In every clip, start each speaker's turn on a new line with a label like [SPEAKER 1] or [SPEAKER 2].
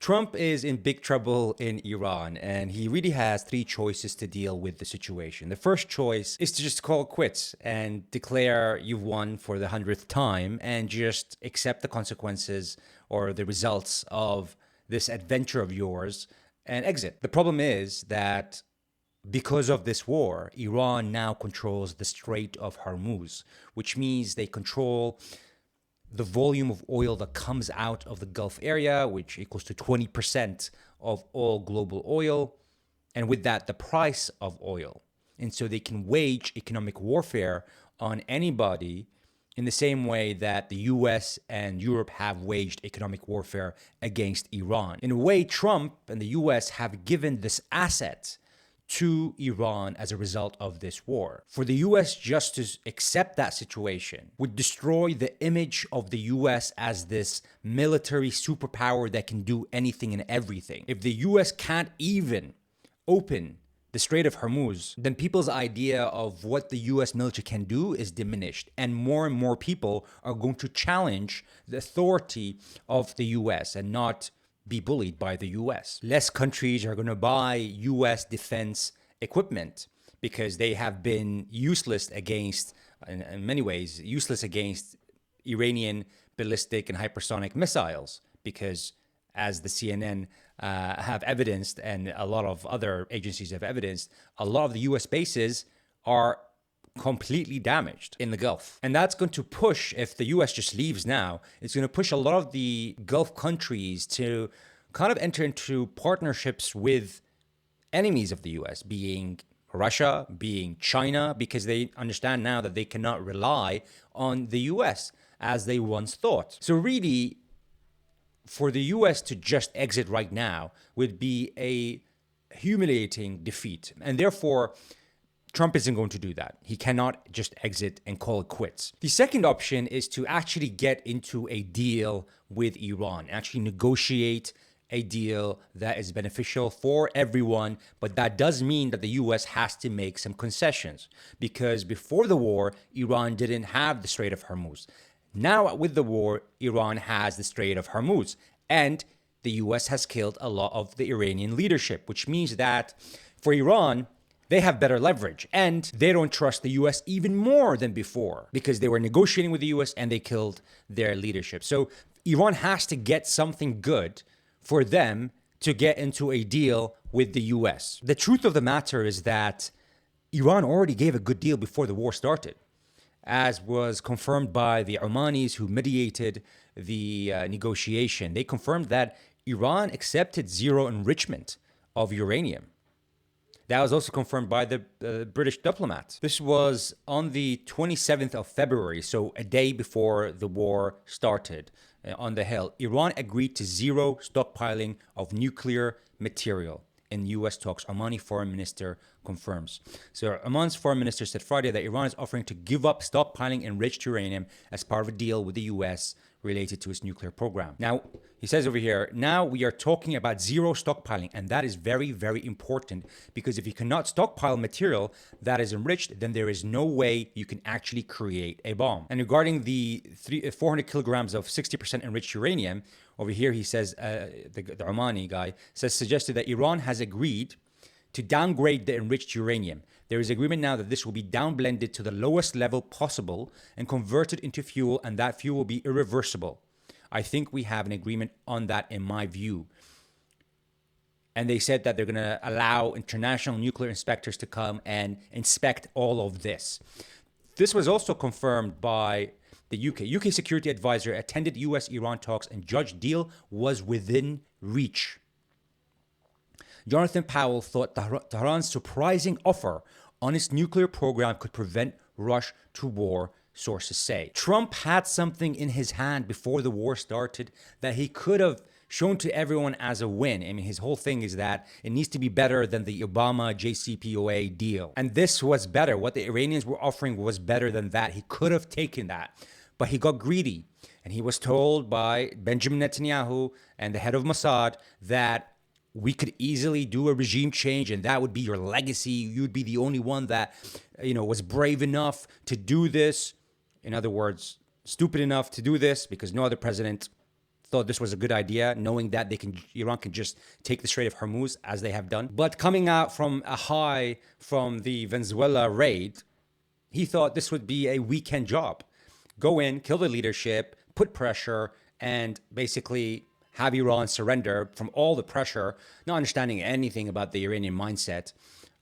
[SPEAKER 1] Trump is in big trouble in Iran, and he really has three choices to deal with the situation. The first choice is to just call it quits and declare you've won for the 100th time and just accept the consequences or the results of this adventure of yours and exit. The problem is that because of this war, Iran now controls the Strait of Hormuz, which means they control the volume of oil that comes out of the Gulf area, which equals to 20% of all global oil, and with that, the price of oil. And so they can wage economic warfare on anybody in the same way that the US and Europe have waged economic warfare against Iran. In a way, Trump and the US have given this asset to Iran as a result of this war. For the US just to accept that situation would destroy the image of the US as this military superpower that can do anything and everything. If the US can't even open the Strait of Hormuz, then people's idea of what the US military can do is diminished. And more people are going to challenge the authority of the US and not be bullied by the US. Less countries are going to buy US defense equipment because they have been useless against, in many ways, useless against Iranian ballistic and hypersonic missiles. Because as the CNN have evidenced, and a lot of other agencies have evidenced, a lot of the US bases are completely damaged in the Gulf. And that's going to push, if the US just leaves now, it's going to push a lot of the Gulf countries to kind of enter into partnerships with enemies of the US, being Russia, being China, because they understand now that they cannot rely on the US as they once thought. So really, for the US to just exit right now would be a humiliating defeat. And therefore, Trump isn't going to do that. He cannot just exit and call it quits. The second option is to actually get into a deal with Iran, actually negotiate a deal that is beneficial for everyone, but that does mean that the US has to make some concessions, because before the war, Iran didn't have the Strait of Hormuz. Now, with the war, Iran has the Strait of Hormuz, and the US has killed a lot of the Iranian leadership, which means that for Iran, they have better leverage, and they don't trust the US even more than before because they were negotiating with the US and they killed their leadership. So Iran has to get something good for them to get into a deal with the US. The truth of the matter is that Iran already gave a good deal before the war started, as was confirmed by the Omanis who mediated the negotiation. They confirmed that Iran accepted zero enrichment of uranium. That was also confirmed by the British diplomats. This was on the 27th of February, so a day before the war started on the Hill. Iran agreed to zero stockpiling of nuclear material in US talks, Omani foreign minister confirms. So Oman's foreign minister said Friday that Iran is offering to give up stockpiling enriched uranium as part of a deal with the US related to its nuclear program. Now, he says over here, now we are talking about zero stockpiling, and that is very, very important, because if you cannot stockpile material that is enriched, then there is no way you can actually create a bomb. And regarding the 400 kilograms of 60% enriched uranium, over here he says, the Omani guy says, suggested that Iran has agreed to downgrade the enriched uranium. There is agreement now that this will be downblended to the lowest level possible and converted into fuel, and that fuel will be irreversible. I think we have an agreement on that, in my view. And they said that they're going to allow international nuclear inspectors to come and inspect all of this. This was also confirmed by the UK. UK security advisor attended US-Iran talks and judged deal was within reach. Jonathan Powell thought Tehran's surprising offer on its nuclear program could prevent rush to war, sources say. Trump had something in his hand before the war started that he could have shown to everyone as a win. I mean, his whole thing is that it needs to be better than the Obama JCPOA deal. And this was better. What the Iranians were offering was better than that. He could have taken that, but he got greedy. And he was told by Benjamin Netanyahu and the head of Mossad that we could easily do a regime change and that would be your legacy. You'd be the only one that, was brave enough to do this. In other words, stupid enough to do this, because no other president thought this was a good idea, knowing that Iran can just take the Strait of Hormuz as they have done. But coming out from a high from the Venezuela raid, he thought this would be a weekend job. Go in, kill the leadership, put pressure, and basically have Iran surrender from all the pressure, not understanding anything about the Iranian mindset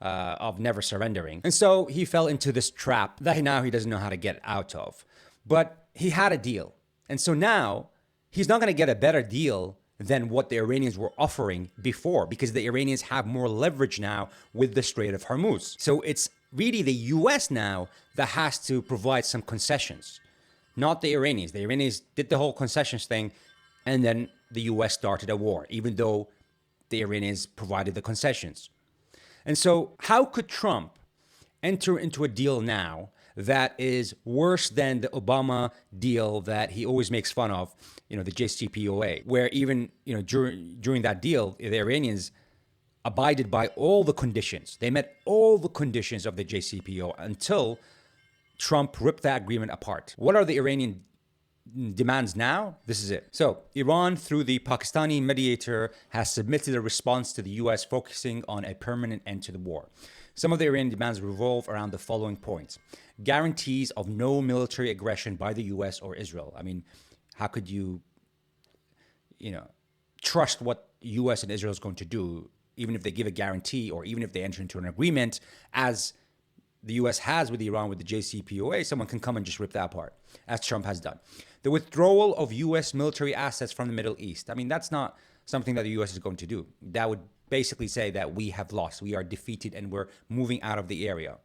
[SPEAKER 1] of never surrendering. And so he fell into this trap that now he doesn't know how to get out of. But he had a deal. And so now he's not going to get a better deal than what the Iranians were offering before, because the Iranians have more leverage now with the Strait of Hormuz. So it's really the US now that has to provide some concessions, not the Iranians. The Iranians did the whole concessions thing, and then the US started a war, even though the Iranians provided the concessions. And so how could Trump enter into a deal now that is worse than the Obama deal that he always makes fun of, the JCPOA, where even, during that deal, the Iranians abided by all the conditions. They met all the conditions of the JCPOA until Trump ripped that agreement apart. What are the Iranian demands now? This is it. So Iran, through the Pakistani mediator, has submitted a response to the US focusing on a permanent end to the war. Some of the Iranian demands revolve around the following points: guarantees of no military aggression by the US or Israel. I mean, how could you, trust what US and Israel is going to do, even if they give a guarantee or even if they enter into an agreement, as the US has with Iran with the JCPOA? Someone can come and just rip that apart, as Trump has done. The withdrawal of US military assets from the Middle East. I mean, that's not something that the US is going to do. That would basically say that we have lost, we are defeated, and we're moving out of the area.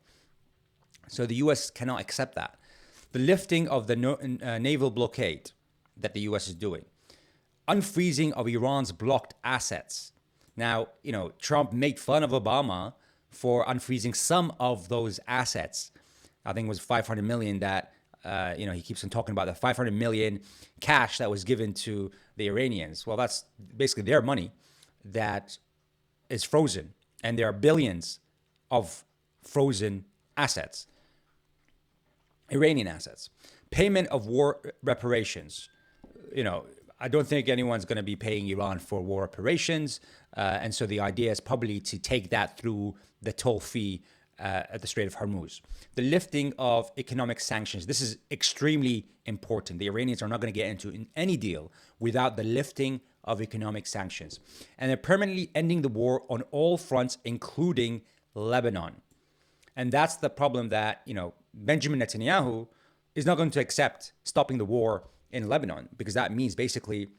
[SPEAKER 1] So the US cannot accept that. The lifting of the naval blockade that the US is doing. Unfreezing of Iran's blocked assets. Now, Trump made fun of Obama for unfreezing some of those assets. I think it was 500 million that, he keeps on talking about the 500 million cash that was given to the Iranians. Well, that's basically their money that is frozen. And there are billions of frozen assets, Iranian assets. Payment of war reparations. I don't think anyone's going to be paying Iran for war reparations. And so the idea is probably to take that through the toll fee at the Strait of Hormuz. The lifting of economic sanctions. This is extremely important. The Iranians are not going to get into any deal without the lifting of economic sanctions. And they're permanently ending the war on all fronts, including Lebanon. And that's the problem that, Benjamin Netanyahu is not going to accept stopping the war in Lebanon, because that means basically,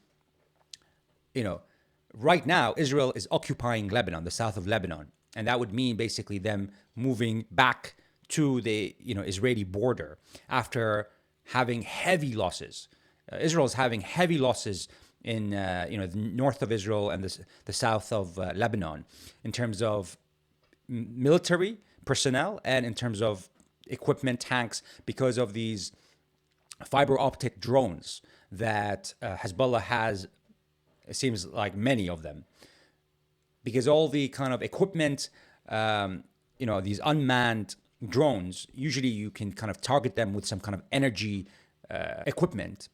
[SPEAKER 1] right now, Israel is occupying Lebanon, the south of Lebanon. And that would mean basically them moving back to the, Israeli border after having heavy losses. Israel is having heavy losses in, the north of Israel and the south of Lebanon in terms of military personnel and in terms of equipment, tanks, because of these fiber optic drones that Hezbollah has. It seems like many of them, because all the kind of equipment, these unmanned drones, usually you can kind of target them with some kind of energy equipment.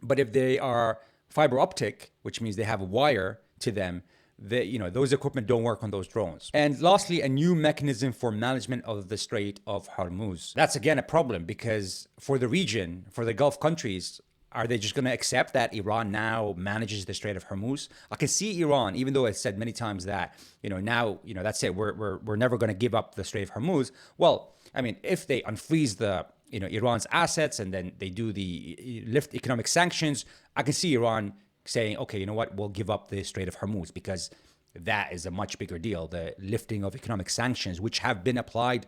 [SPEAKER 1] But if they are fiber optic, which means they have a wire to them, those equipment don't work on those drones. And lastly, a new mechanism for management of the Strait of Hormuz. That's again a problem, because for the region, for the Gulf countries, are they just going to accept that Iran now manages the Strait of Hormuz? I can see Iran, even though it's said many times that, now, that's it. We're never going to give up the Strait of Hormuz. Well, I mean, if they unfreeze the, Iran's assets and then they do the lift economic sanctions, I can see Iran saying, okay, you know what, we'll give up the Strait of Hormuz, because that is a much bigger deal. The lifting of economic sanctions, which have been applied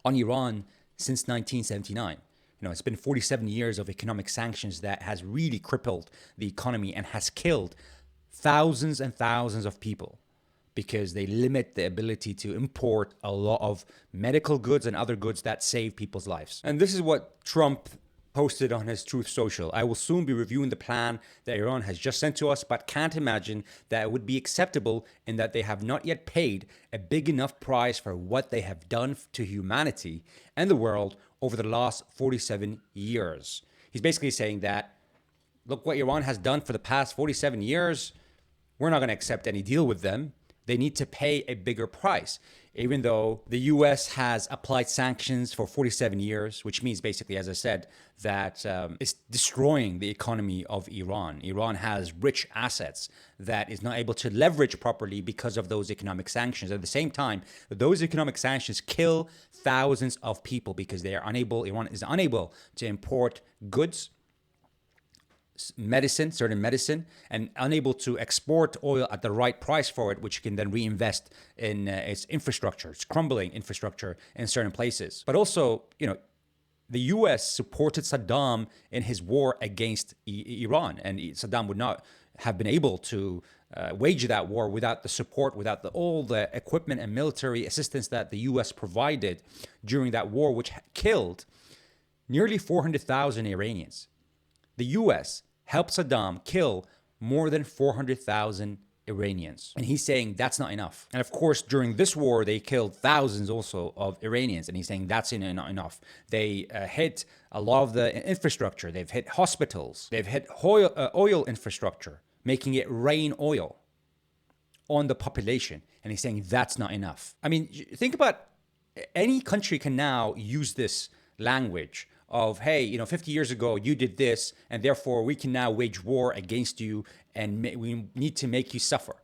[SPEAKER 1] on Iran since 1979. It's been 47 years of economic sanctions that has really crippled the economy and has killed thousands and thousands of people, because they limit the ability to import a lot of medical goods and other goods that save people's lives. And this is what Trump posted on his Truth Social. I will soon be reviewing the plan that Iran has just sent to us, but can't imagine that it would be acceptable in that they have not yet paid a big enough price for what they have done to humanity and the world over the last 47 years. He's basically saying that look what Iran has done for the past 47 years. We're not going to accept any deal with them. They need to pay a bigger price, even though the US has applied sanctions for 47 years, which means basically, as I said, that it's destroying the economy of Iran. Iran has rich assets that is not able to leverage properly because of those economic sanctions. At the same time, those economic sanctions kill thousands of people because they are unable, Iran is unable to import goods, certain medicine, and unable to export oil at the right price for it, which can then reinvest in its infrastructure. It's crumbling infrastructure in certain places. But also, the US supported Saddam in his war against Iran, and Saddam would not have been able to wage that war without the support, without all the equipment and military assistance that the US provided during that war, which killed nearly 400,000 Iranians. The US helped Saddam kill more than 400,000 Iranians. And he's saying that's not enough. And of course, during this war, they killed thousands also of Iranians. And he's saying that's not enough. They hit a lot of the infrastructure. They've hit hospitals. They've hit oil infrastructure, making it rain oil on the population. And he's saying that's not enough. I mean, think about any country can now use this language of, hey, 50 years ago you did this, and therefore we can now wage war against you, and we need to make you suffer.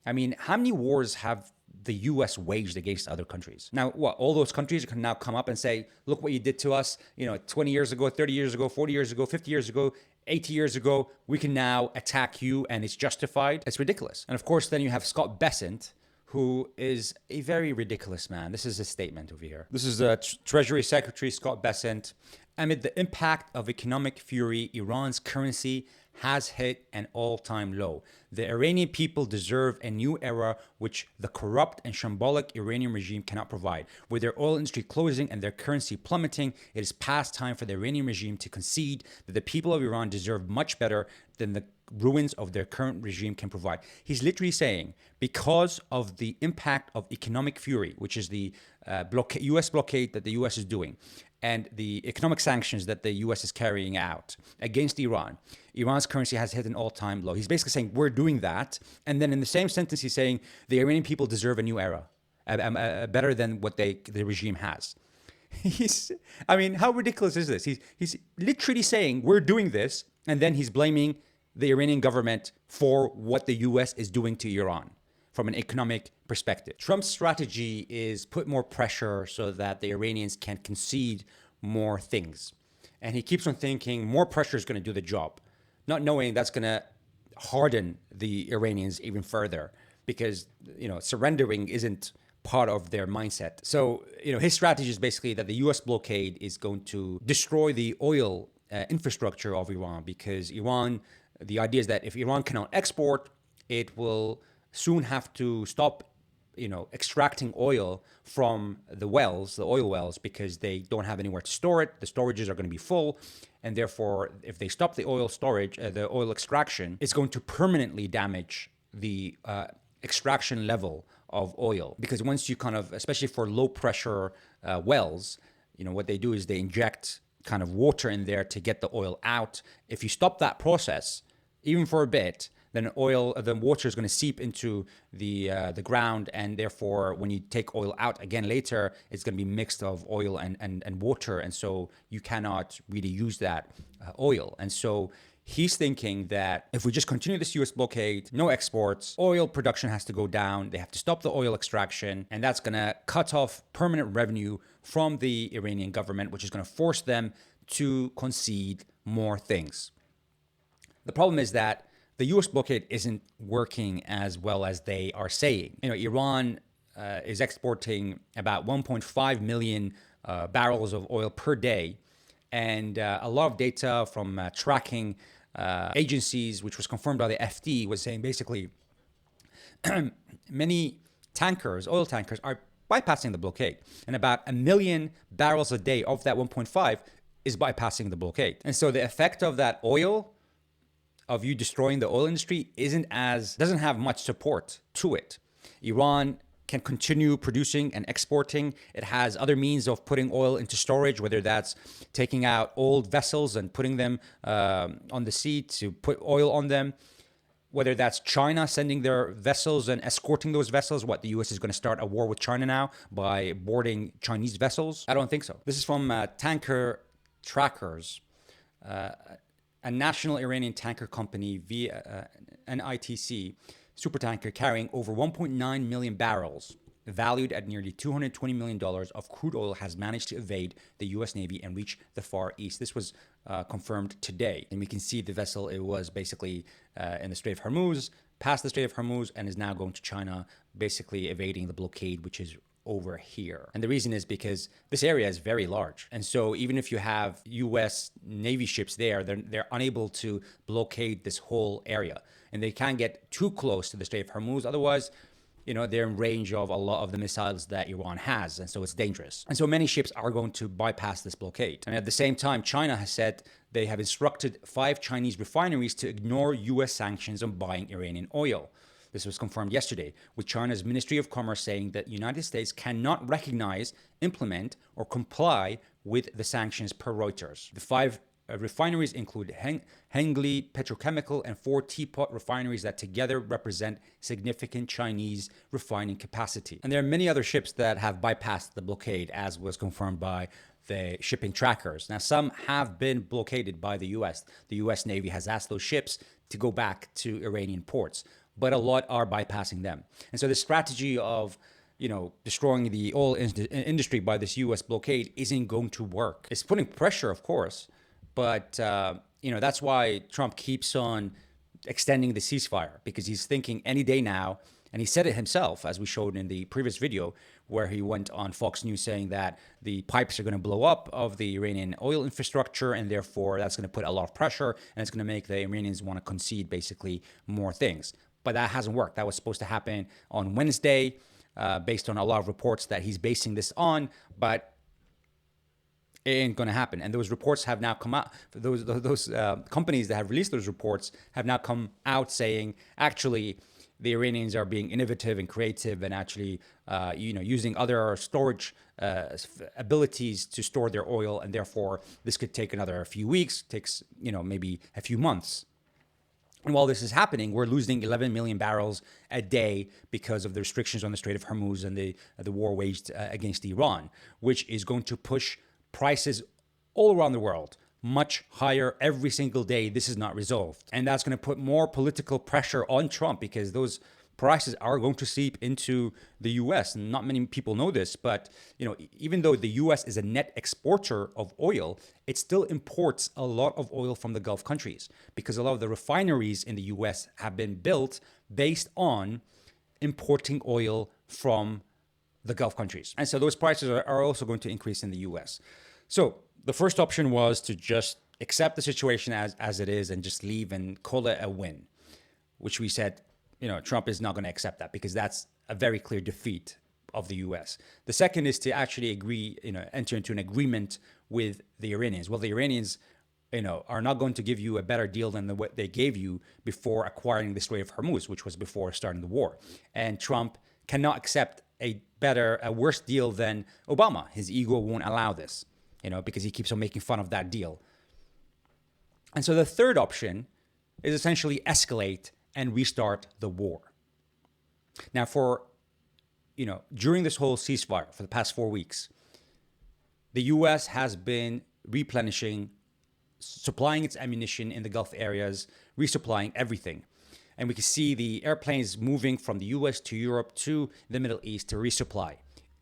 [SPEAKER 1] I mean, how many wars have the US waged against other countries? Now, what, all those countries can now come up and say, look what you did to us, 20 years ago, 30 years ago, 40 years ago, 50 years ago, 80 years ago, we can now attack you and it's justified? It's ridiculous. And of course, then you have Scott Bessent, who is a very ridiculous man. This is a statement over here. This is Treasury Secretary Scott Bessent. Amid the impact of economic fury, Iran's currency has hit an all-time low. The Iranian people deserve a new era which the corrupt and shambolic Iranian regime cannot provide. With their oil industry closing and their currency plummeting, it is past time for the Iranian regime to concede that the people of Iran deserve much better than the ruins of their current regime can provide. He's literally saying, because of the impact of economic fury, which is the US blockade that the US is doing, and the economic sanctions that the US is carrying out against Iran, Iran's currency has hit an all-time low. He's basically saying, we're doing that. And then in the same sentence, he's saying, the Iranian people deserve a new era, better than what the regime has. How ridiculous is this? He's literally saying, we're doing this, and then he's blaming the Iranian government for what the US is doing to Iran from an economic perspective. Trump's strategy is put more pressure so that the Iranians can concede more things. And he keeps on thinking more pressure is going to do the job, not knowing that's going to harden the Iranians even further because, surrendering isn't part of their mindset. So, his strategy is basically that the US blockade is going to destroy the oil infrastructure of Iran because the idea is that if Iran cannot export, it will soon have to stop, extracting oil from the oil wells, because they don't have anywhere to store it. The storages are going to be full. And therefore, if they stop the oil storage, the oil extraction, it's going to permanently damage the extraction level of oil. Because once you especially for low pressure wells, what they do is they inject kind of water in there to get the oil out. If you stop that process, even for a bit, then the water is going to seep into the ground, and therefore, when you take oil out again later, it's going to be mixed of oil and water, and so you cannot really use that oil. And so he's thinking that if we just continue this US blockade, no exports, oil production has to go down, they have to stop the oil extraction, and that's going to cut off permanent revenue from the Iranian government, which is going to force them to concede more things. The problem is that the US blockade isn't working as well as they are saying. Iran is exporting about 1.5 million barrels of oil per day. And a lot of data from tracking agencies, which was confirmed by the FD, was saying basically many oil tankers, are bypassing the blockade. And about 1 million barrels a day of that 1.5 is bypassing the blockade. And so the effect of that oil, of you destroying the oil industry, doesn't have much support to it. Iran can continue producing and exporting. It has other means of putting oil into storage, whether that's taking out old vessels and putting them on the sea to put oil on them, whether that's China sending their vessels and escorting those vessels. What, the US is going to start a war with China now by boarding Chinese vessels? I don't think so. This is from Tanker Trackers, a national Iranian tanker company via NITC supertanker carrying over 1.9 million barrels, valued at nearly $220 million of crude oil, has managed to evade the U.S. Navy and reach the Far East. This was confirmed today. And we can see the vessel, it was basically in the Strait of Hormuz, past the Strait of Hormuz, and is now going to China, basically evading the blockade, which is over here. And the reason is because this area is very large. And so even if you have U.S. Navy ships there, they're unable to blockade this whole area. And they can't get too close to the Strait of Hormuz. Otherwise, they're in range of a lot of the missiles that Iran has. And so it's dangerous. And so many ships are going to bypass this blockade. And at the same time, China has said they have instructed 5 Chinese refineries to ignore U.S. sanctions on buying Iranian oil. This was confirmed yesterday, with China's Ministry of Commerce saying that the United States cannot recognize, implement, or comply with the sanctions, per Reuters. The 5 refineries include Hengli Petrochemical and 4 Teapot refineries that together represent significant Chinese refining capacity. And there are many other ships that have bypassed the blockade, as was confirmed by the shipping trackers. Now, some have been blockaded by the U.S. The U.S. Navy has asked those ships to go back to Iranian ports, but a lot are bypassing them. And so the strategy of destroying the oil industry by this U.S. blockade isn't going to work. It's putting pressure, of course, but that's why Trump keeps on extending the ceasefire, because he's thinking any day now, and he said it himself, as we showed in the previous video, where he went on Fox News saying that the pipes are going to blow up of the Iranian oil infrastructure, and therefore that's going to put a lot of pressure, and it's going to make the Iranians want to concede basically more things. But that hasn't worked. That was supposed to happen on Wednesday, based on a lot of reports that he's basing this on, but it ain't going to happen. And those reports have now come out. Those companies that have released those reports have now come out saying, actually, the Iranians are being innovative and creative and actually, using other storage abilities to store their oil. And therefore, this could take another few weeks, takes, maybe a few months. And while this is happening, we're losing 11 million barrels a day because of the restrictions on the Strait of Hormuz and the war waged against Iran, which is going to push prices all around the world much higher every single day. This is not resolved. And that's going to put more political pressure on Trump, because those prices are going to seep into the U.S. And not many people know this, but even though the U.S. is a net exporter of oil, it still imports a lot of oil from the Gulf countries, because a lot of the refineries in the U.S. have been built based on importing oil from the Gulf countries. And so those prices are also going to increase in the U.S. So the first option was to just accept the situation as it is and just leave and call it a win, which we said, Trump is not going to accept that, because that's a very clear defeat of the U.S. The second is to actually agree, enter into an agreement with the Iranians. Well, the Iranians, are not going to give you a better deal than what they gave you before acquiring the Strait of Hormuz, which was before starting the war. And Trump cannot accept a worse deal than Obama. His ego won't allow this, because he keeps on making fun of that deal. And so the third option is essentially escalate and restart the war. Now, during this whole ceasefire for the past 4 weeks, the U.S. has been replenishing, supplying its ammunition in the Gulf areas, resupplying everything. And we can see the airplanes moving from the U.S. to Europe to the Middle East to resupply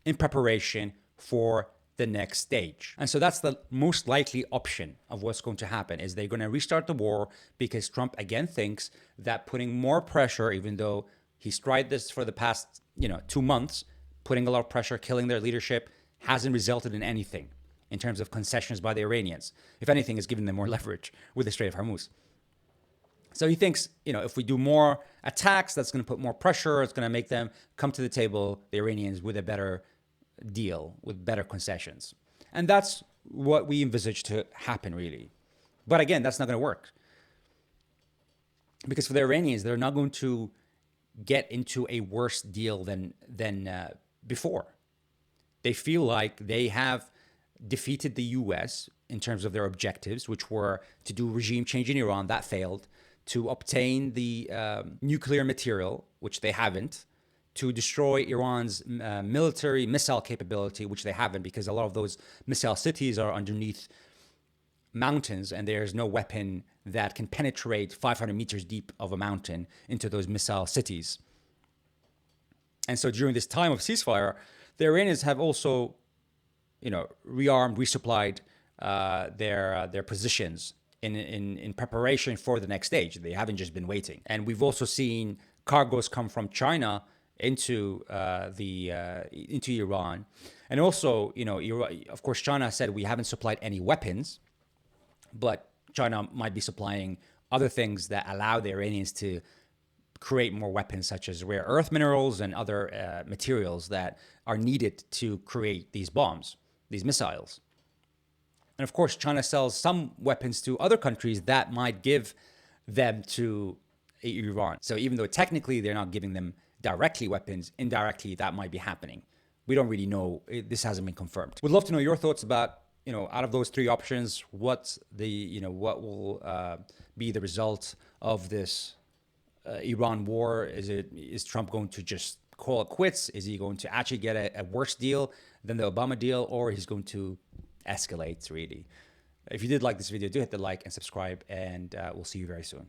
[SPEAKER 1] in preparation for the next stage. And so that's the most likely option of what's going to happen, is they're going to restart the war, because Trump again thinks that putting more pressure, even though he's tried this for the past 2 months, putting a lot of pressure, killing their leadership, hasn't resulted in anything in terms of concessions by the Iranians. If anything, it's given them more leverage with the Strait of Hormuz. So he thinks, if we do more attacks, that's going to put more pressure. It's going to make them come to the table, the Iranians, with a better deal, with better concessions. And that's what we envisage to happen, really. But again, that's not going to work. Because for the Iranians, they're not going to get into a worse deal than before. They feel like they have defeated the US in terms of their objectives, which were to do regime change in Iran. That failed. To obtain the nuclear material, which they haven't. To destroy Iran's military missile capability, which they haven't, because a lot of those missile cities are underneath mountains, and there's no weapon that can penetrate 500 meters deep of a mountain into those missile cities. And so during this time of ceasefire, the Iranians have also, rearmed, resupplied their positions in preparation for the next stage. They haven't just been waiting. And we've also seen cargoes come from China into Iran. And also, of course, China said we haven't supplied any weapons, but China might be supplying other things that allow the Iranians to create more weapons, such as rare earth minerals and other materials that are needed to create these bombs, these missiles. And of course, China sells some weapons to other countries that might give them to Iran. So even though technically they're not giving them directly weapons, indirectly that might be happening. We don't really know. This hasn't been confirmed. We'd love to know your thoughts about, out of those three options, what will be the result of this Iran war? Is Trump going to just call it quits? Is he going to actually get a worse deal than the Obama deal, or he's going to escalate really? If you did like this video, do hit the like and subscribe, and we'll see you very soon.